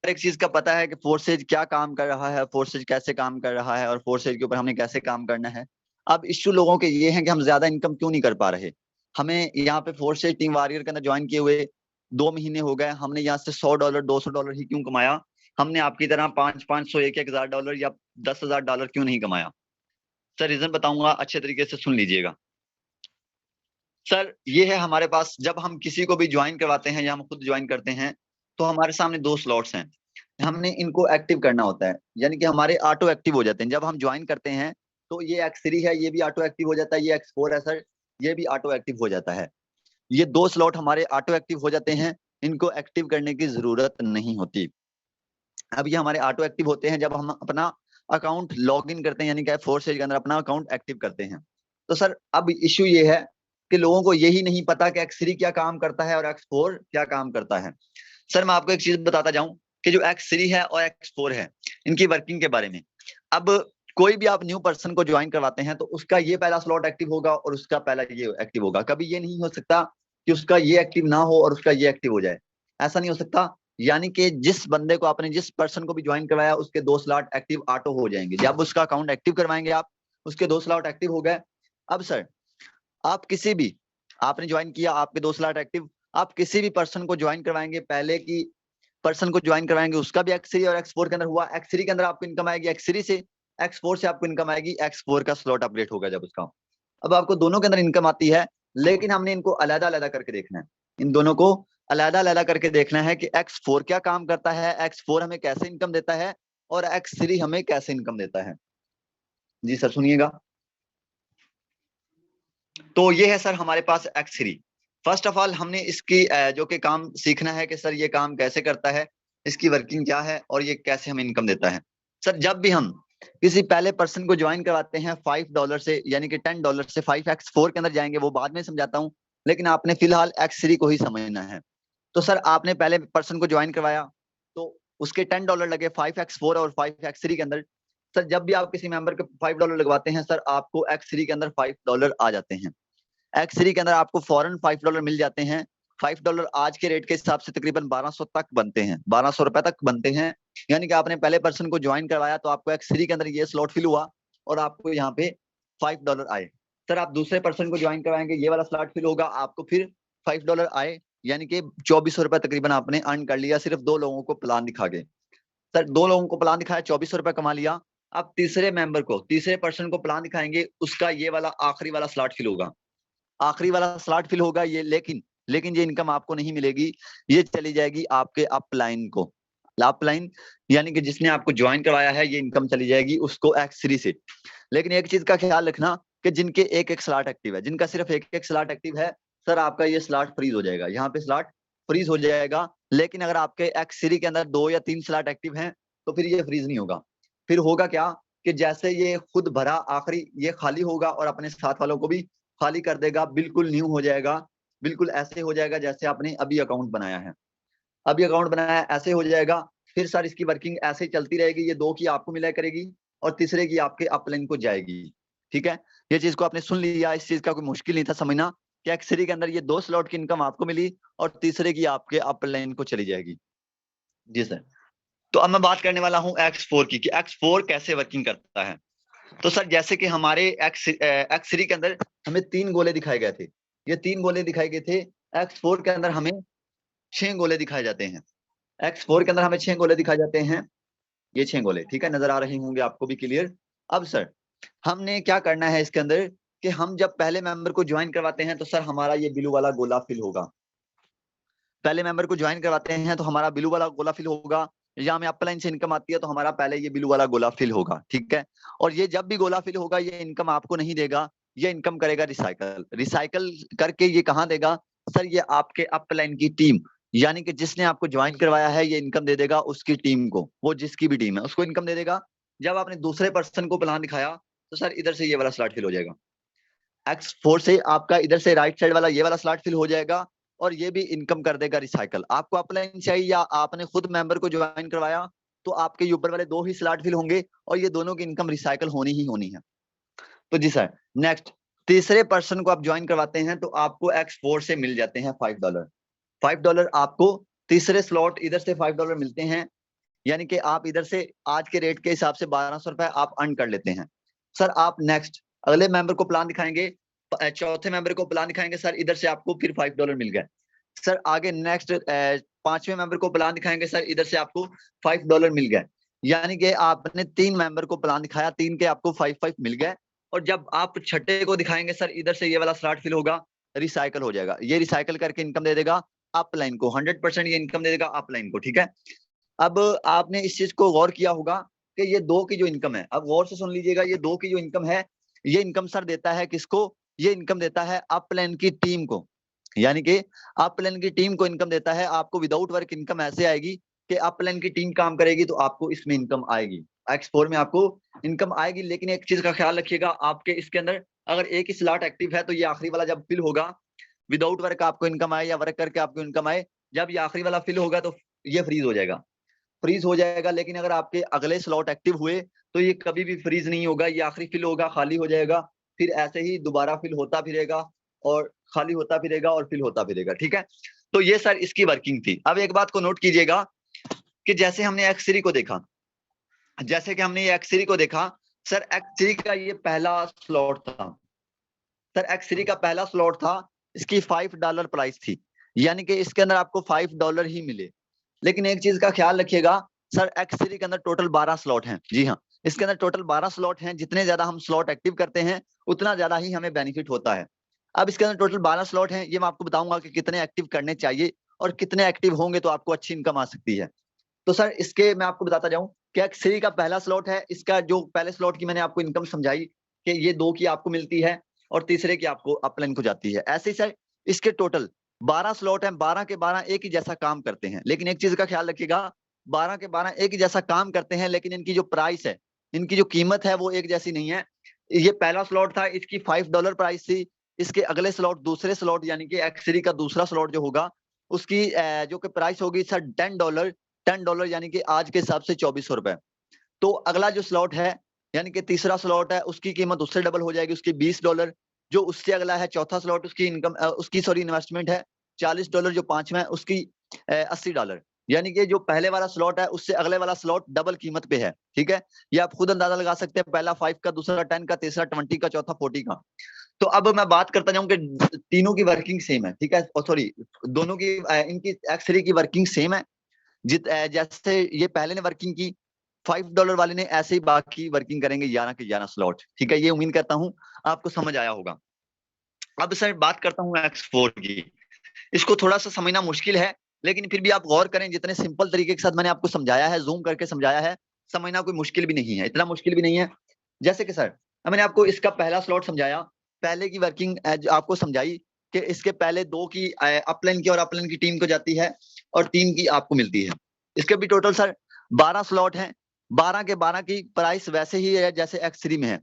एक चीज का पता है कि फोर्सेज क्या काम कर रहा है, फोर्सेज कैसे काम कर रहा है और फोर्सेज के ऊपर हमने कैसे काम करना है। अब इश्यू लोगों के ये है कि हम ज्यादा इनकम क्यों नहीं कर पा रहे। हमें यहाँ पे फोर्सेज टीम वॉरियर के अंदर ज्वाइन किए हुए 2 महीने हो गए, हमने यहाँ से $100 $200 ही क्यों कमाया। हमने आपकी तरह 500 $1,000 या $10,000 क्यों नहीं कमाया। सर रीजन बताऊंगा, अच्छे तरीके से सुन लीजिएगा। सर ये है हमारे पास, जब हम किसी को भी ज्वाइन करवाते हैं या हम खुद ज्वाइन करते हैं तो हमारे सामने 2 स्लॉट्स हैं, हमने इनको एक्टिव करना होता है, यानी कि हमारे ऑटो एक्टिव हो जाते हैं। जब हम ज्वाइन करते हैं तो ये X3 है, ये भी ऑटो एक्टिव हो जाता है, ये X4 है सर, ये भी ऑटो एक्टिव हो जाता है। ये 2 स्लॉट हमारे ऑटो एक्टिव हो जाते हैं, इनको एक्टिव करने की जरूरत नहीं होती। अब ये हमारे ऑटो एक्टिव होते हैं जब हम अपना अकाउंट लॉग इन करते हैं, यानी कि फोर्सेज के अंदर अपना अकाउंट एक्टिव करते हैं। तो सर अब इश्यू ये है कि लोगों को यही नहीं पता कि X3 क्या काम करता है और X4 क्या काम करता है। सर मैं आपको एक चीज बताता जाऊं कि जो X3 है और X4 है, इनकी वर्किंग के बारे में। अब कोई भी आप न्यू पर्सन को ज्वाइन करवाते हैं तो उसका ये पहला स्लॉट एक्टिव होगा और उसका पहला ये एक्टिव होगा। कभी ये नहीं हो सकता कि उसका ये एक्टिव ना हो और उसका ये एक्टिव हो जाए, ऐसा नहीं हो सकता। यानी कि जिस बंदे को आपने, जिस पर्सन को भी ज्वाइन करवाया, उसके 2 स्लॉट एक्टिव ऑटो हो जाएंगे। जब उसका अकाउंट एक्टिव करवाएंगे आप, उसके 2 स्लॉट एक्टिव हो गए। अब सर आप किसी भी, आपने ज्वाइन किया, आपके 2 स्लॉट एक्टिव, आप किसी भी पर्सन को ज्वाइन करवाएंगे, पहले की पर्सन को ज्वाइन करवाएंगे, उसका भी X3 और X4 के अंदर हुआ, X3 के अंदर आपको इनकम आएगी X3 से, X4 से आपको इनकम आएगी X4 का स्लॉट अपडेट होगा जब उसका। अब आपको दोनों के अंदर इनकम आती है, लेकिन हमने इनको अलग अलग करके देखना है। इन दोनों को अलग अलग करके देखना है कि X4 क्या काम करता है, X4 हमें कैसे इनकम देता है और X3 हमें कैसे इनकम देता है। जी सर सुनिएगा। तो ये है सर हमारे पास X3। फर्स्ट ऑफ ऑल हमने इसकी जो कि काम सीखना है कि सर ये काम कैसे करता है, इसकी वर्किंग क्या है और ये कैसे हमें इनकम देता है। सर जब भी हम किसी पहले पर्सन को ज्वाइन करवाते हैं $5 से, यानी कि $10 से 5X4 के अंदर जाएंगे, वो बाद में समझाता हूँ, लेकिन आपने फिलहाल X3 को ही समझना है। तो सर आपने पहले पर्सन को ज्वाइन करवाया तो उसके $10 लगे 5X4 और 5X3 के अंदर। सर जब भी आप किसी मेंबर के $5 लगवाते हैं सर, आपको X3 के अंदर $5 आ जाते हैं। X3 के अंदर आपको फौरन $5 मिल जाते हैं। $5 आज के रेट के हिसाब से तकरीबन 1200 तक बनते हैं, 1200 रुपए तक बनते हैं। यानी कि आपने पहले पर्सन को ज्वाइन करवाया तो आपको X3 के अंदर ये स्लॉट फिल हुआ और आपको यहाँ पे $5 आए। सर आप दूसरे पर्सन को ज्वाइन करवाएंगे, ये वाला स्लॉट फिल होगा, आपको फिर $5 आए, यानी कि 2400 रुपए तकरीबन आपने अर्न कर लिया सिर्फ 2 लोगों को प्लान दिखा के। सर 2 लोगों को प्लान दिखाया, 2400 रुपए कमा लिया। अब तीसरे मेंबर को, तीसरे पर्सन को प्लान दिखाएंगे, उसका ये वाला आखिरी वाला स्लॉट फिल होगा, आखिरी वाला स्लॉट फिल होगा ये। लेकिन ये इनकम आपको नहीं मिलेगी, ये चली जाएगी आपके अपलाइन को। अपलाइन यानी कि जिसने आपको ज्वाइन करवाया है, ये इनकम चली जाएगी उसको X3 से। लेकिन एक चीज का ख्याल रखना कि जिनके एक एक स्लॉट एक्टिव है, जिनका सिर्फ एक एक स्लॉट एक्टिव है, सर आपका ये स्लॉट फ्रीज हो जाएगा, यहाँ पे स्लॉट फ्रीज हो जाएगा। लेकिन अगर आपके X3 के अंदर 2 या 3 स्लॉट एक्टिव हैं तो फिर ये फ्रीज नहीं होगा। फिर होगा क्या कि जैसे ये खुद भरा आखिरी ये खाली होगा और अपने साथ वालों को भी खाली कर देगा, बिल्कुल न्यू हो जाएगा, बिल्कुल ऐसे हो जाएगा जैसे आपने अभी अकाउंट बनाया है, अभी अकाउंट बनाया है ऐसे हो जाएगा। फिर सर इसकी वर्किंग ऐसे ही चलती रहेगी, ये 2 की आपको मिला करेगी और तीसरे की आपके अपलाइन को जाएगी। ठीक है, ये चीज को आपने सुन लिया, इस चीज का कोई मुश्किल नहीं था समझना कि X3 के अंदर ये 2 स्लॉट की इनकम आपको मिली और तीसरे की आपके अपलाइन को चली जाएगी। जी सर। तो अब मैं बात करने वाला हूँ X4 की कि X4 कैसे वर्किंग करता है। तो सर जैसे कि हमारे X3 के अंदर हमें 3 गोले दिखाए गए थे, ये 3 गोले दिखाए गए थे। X4 के अंदर हमें 6 गोले दिखाए जाते हैं, X4 के अंदर हमें 6 गोले दिखाए जाते हैं, ये 6 गोले, ठीक है, नजर आ रहे होंगे आपको भी क्लियर। अब सर हमने क्या करना है इसके अंदर कि हम जब पहले मेंबर को ज्वाइन करवाते हैं तो सर हमारा ये ब्लू वाला गोला फिल होगा। पहले मेंबर को ज्वाइन करवाते हैं तो हमारा ब्लू वाला गोला फिल होगा, या हमें अपलाइन से इनकम आती है तो हमारा पहले ये ब्लू वाला गोला फिल होगा। ठीक है, और ये जब भी गोला फिल होगा ये इनकम आपको नहीं देगा, ये इनकम करेगा रिसाइकल। रिसाइकल करके ये कहाँ देगा सर, ये आपके अपलाइन की टीम, यानी कि जिसने आपको ज्वाइन करवाया है ये इनकम दे देगा उसकी टीम को, वो जिसकी भी टीम है उसको इनकम दे देगा। जब आपने दूसरे पर्सन को प्लान दिखाया तो सर इधर से ये वाला स्लॉट फिल हो जाएगा, X4 से आपका इधर से राइट साइड वाला ये वाला स्लॉट फिल हो जाएगा और ये भी इनकम कर देगा रिसाइकल। आपको अपलाइन चाहिए या आपने खुद मेंबर को ज्वाइन करवाया तो आपके ऊपर वाले 2 ही स्लॉट फिल होंगे और ये दोनों की इनकम रिसाइकल होनी ही होनी है। तो जी सर नेक्स्ट, तीसरे पर्सन को आप ज्वाइन करवाते हैं तो आपको X4 से मिल जाते हैं $5। $5 आपको तीसरे स्लॉट इधर से $5 मिलते हैं। यानी कि आप इधर से आज के रेट के हिसाब से 1200 रुपए आप अर्न कर लेते हैं। सर आप नेक्स्ट अगले मेंबर को प्लान दिखाएंगे, चौथे मेंबर को प्लान दिखाएंगे, सर इधर से आपको फिर $5 मिल गए। सर आगे नेक्स्ट पांचवें मेंबर को प्लान दिखाएंगे, सर इधर से आपको $5 मिल गए। यानी कि आपने 3 मेंबर को प्लान दिखाया, 3 के आपको 5 मिल गए। और जब आप छठे को दिखाएंगे, सर इधर से ये वाला स्लॉट फिल होगा, रिसाइकल हो जाएगा, ये रिसाइकल करके इनकम दे देगा अपलाइन को, 100% ये इनकम दे देगा अपलाइन को। ठीक है, अब आपने इस चीज को गौर किया होगा कि ये 2 की जो इनकम है, अब गौर से सुन लीजिएगा, ये 2 की जो इनकम है, ये इनकम सर देता है किसको? ये इनकम देता है अपलाइन की टीम को। यानी कि अपलाइन की टीम को इनकम देता है। आपको विदाउट वर्क इनकम ऐसे आएगी कि अपलाइन की टीम काम करेगी तो आपको इसमें इनकम आएगी, X4 में आपको इनकम आएगी। लेकिन एक चीज का ख्याल रखिएगा, आपके इसके अंदर अगर एक ही स्लॉट एक्टिव है तो ये आखिरी वाला जब फिल होगा, विदाउट वर्क आपको इनकम आए या वर्क करके आपको इनकम आए, जब ये आखिरी वाला फिल होगा तो ये फ्रीज हो जाएगा, फ्रीज हो जाएगा। लेकिन अगर आपके अगले स्लॉट एक्टिव हुए तो ये कभी भी फ्रीज नहीं होगा, ये आखिरी फिल होगा, खाली हो जाएगा, फिर ऐसे ही दोबारा फिल होता फिरेगा और खाली होता फिरेगा और फिल होता फिरेगा। ठीक है, तो ये सर इसकी वर्किंग थी। अब एक बात को नोट कीजिएगा कि जैसे हमने X3 को देखा, जैसे कि हमने ये X3 को देखा, सर X3 का ये पहला स्लॉट था, सर X3 का पहला स्लॉट था, इसकी $5 प्राइस थी, यानी कि इसके अंदर आपको $5 ही मिले। लेकिन एक चीज का ख्याल रखिएगा, सर X3 के अंदर टोटल 12 स्लॉट हैं। जी हाँ, इसके अंदर टोटल 12 स्लॉट हैं। जितने ज्यादा हम स्लॉट एक्टिव करते हैं उतना ज्यादा ही हमें बेनिफिट होता है। अब इसके अंदर टोटल 12 स्लॉट हैं, ये मैं आपको बताऊंगा कि कितने एक्टिव करने चाहिए और कितने एक्टिव होंगे तो आपको अच्छी इनकम आ सकती है। तो सर इसके मैं आपको बताता जाऊं कि X3 का पहला स्लॉट है, इसका जो पहले स्लॉट की मैंने आपको इनकम समझाई कि ये 2 की आपको मिलती है और तीसरे की आपको अपलाइन को जाती है। ऐसे ही सर इसके टोटल 12 स्लॉट हैं, 12 के 12 एक ही जैसा काम करते हैं। लेकिन एक चीज का ख्याल रखिएगा, 12 के 12 एक ही जैसा काम करते हैं, लेकिन इनकी जो प्राइस है, इनकी जो कीमत है वो एक जैसी नहीं है। ये पहला स्लॉट था, इसकी $5 प्राइस थी। इसके अगले स्लॉट, दूसरे स्लॉट यानी कि X3 का दूसरा स्लॉट जो होगा, उसकी जो कि प्राइस होगी सर $10 यानी कि आज के हिसाब से 2400 रुपए। तो अगला जो स्लॉट है यानी कि तीसरा स्लॉट है, उसकी कीमत उससे डबल हो जाएगी, उसकी $20। जो उससे अगला है चौथा स्लॉट, उसकी इनकम उसकी सॉरी इन्वेस्टमेंट है $40। जो पांचवा है उसकी $80। यानी कि जो पहले वाला स्लॉट है उससे अगले वाला स्लॉट डबल कीमत पे है। ठीक है, ये आप खुद अंदाजा लगा सकते हैं, पहला 5 का, दूसरा 10 का, तीसरा 20 का, चौथा 40 का। तो अब मैं बात करता जाऊं कि तीनों की वर्किंग सेम है। ठीक है, सॉरी दोनों की इनकी X3 की वर्किंग सेम है। जैसे ये पहले ने वर्किंग की, $5 वाले ने ऐसे ही बाकी वर्किंग करेंगे 11 के 11 स्लॉट। ठीक है, ये उम्मीद करता हूं आपको समझ आया होगा। अब सर बात करता हूं X4 की। इसको थोड़ा सा समझना मुश्किल है, लेकिन फिर भी आप गौर करें, जितने सिंपल तरीके के साथ मैंने आपको समझाया है, जूम करके समझाया है, समझना कोई मुश्किल भी नहीं है, इतना मुश्किल भी नहीं है। जैसे कि सर मैंने आपको इसका पहला स्लॉट समझाया, पहले की वर्किंग आपको समझाई कि इसके पहले 2 की अपलाइन की और अपलाइन की टीम को जाती है और 3 की आपको मिलती है। इसके भी टोटल सर 12 स्लॉट हैं, 12 के 12 की प्राइस वैसे ही है जैसे X3 में है।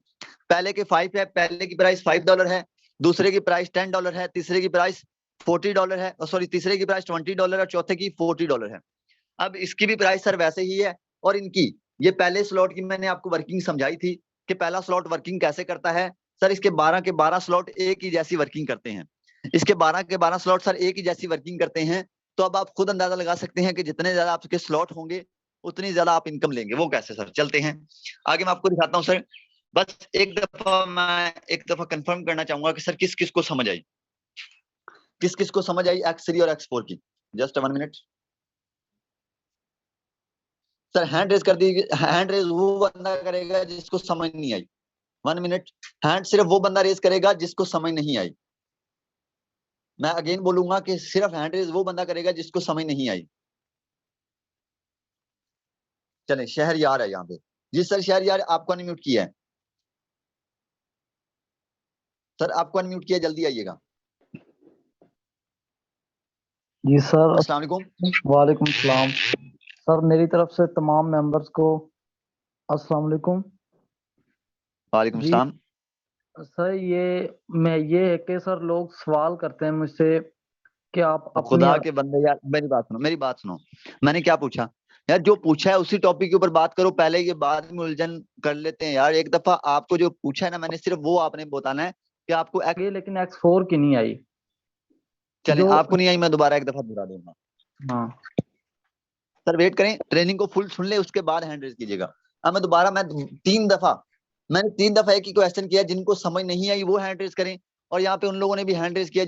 पहले के 5 है, पहले की प्राइस $5 है, दूसरे की प्राइस $10 है, तीसरे की प्राइस $40 है, सॉरी तीसरे की प्राइस $20 और चौथे की $40 है। अब इसकी भी प्राइस सर वैसे ही है। और इनकी ये पहले स्लॉट की मैंने आपको वर्किंग समझाई थी कि पहला स्लॉट वर्किंग कैसे करता है। सर इसके 12 के 12 स्लॉट एक ही जैसी वर्किंग करते हैं, इसके 12 के 12 स्लॉट सर एक ही जैसी वर्किंग करते हैं। तो अब आप खुद अंदाजा लगा सकते हैं कि जितने ज्यादा आपके स्लॉट होंगे उतनी ज्यादा आप इनकम लेंगे। वो कैसे सर, चलते हैं आगे, मैं आपको दिखाता हूँ सर। बस एक दफा कंफर्म करना चाहूंगा कि सर किस किस को समझ आई, किस किस को समझ आई X3 और X4 की। Just 1 minute sir, hand raise कर दीजिए। हैंड रेज वो बंदा करेगा जिसको समझ नहीं आई। 1 मिनट, हैंड सिर्फ वो बंदा रेज करेगा जिसको समझ नहीं आई। मैं अगेन बोलूंगा कि सिर्फ हैंड रेज वो बंदा करेगा जिसको समझ नहीं आई। चले, शहरयार है यहाँ पे। जी सर, शहरयार आपको अनम्यूट किया है सर, आपको अनम्यूट किया, जल्दी आइएगा। जी सर, अस्सलाम वालेकुम। वालेकुम सलाम सर, मेरी तरफ से तमाम मेंबर्स को अस्सलाम वालेकुम। वालेकुम जी सलाम। सर, ये है कि सर लोग सवाल करते हैं मुझसे कि आप अपनी खुदा के बंदे यार, मेरी बात सुनो। मैंने क्या पूछा यार? जो पूछा है उसी टॉपिक के ऊपर बात करो, पहले ये बाद में उलझन कर लेते हैं यार। एक दफा आपको जो पूछा है ना मैंने, सिर्फ वो आपने बताना है कि आपको ये लेकिन X4 की नहीं आई। चलें, जो आपको नहीं आई, मैं दोबारा एक दफा दोहरा दूंगा। हाँ सर वेट करें, ट्रेनिंग को फुल सुन ले, उसके बाद हैंड रेज कीजिएगा। अब मैं 3 दफा एक ही क्वेश्चन किया, जिनको समझ नहीं आई वो हैंड रेज करें, और यहाँ पे उन लोगों ने भी हैंड रेज किया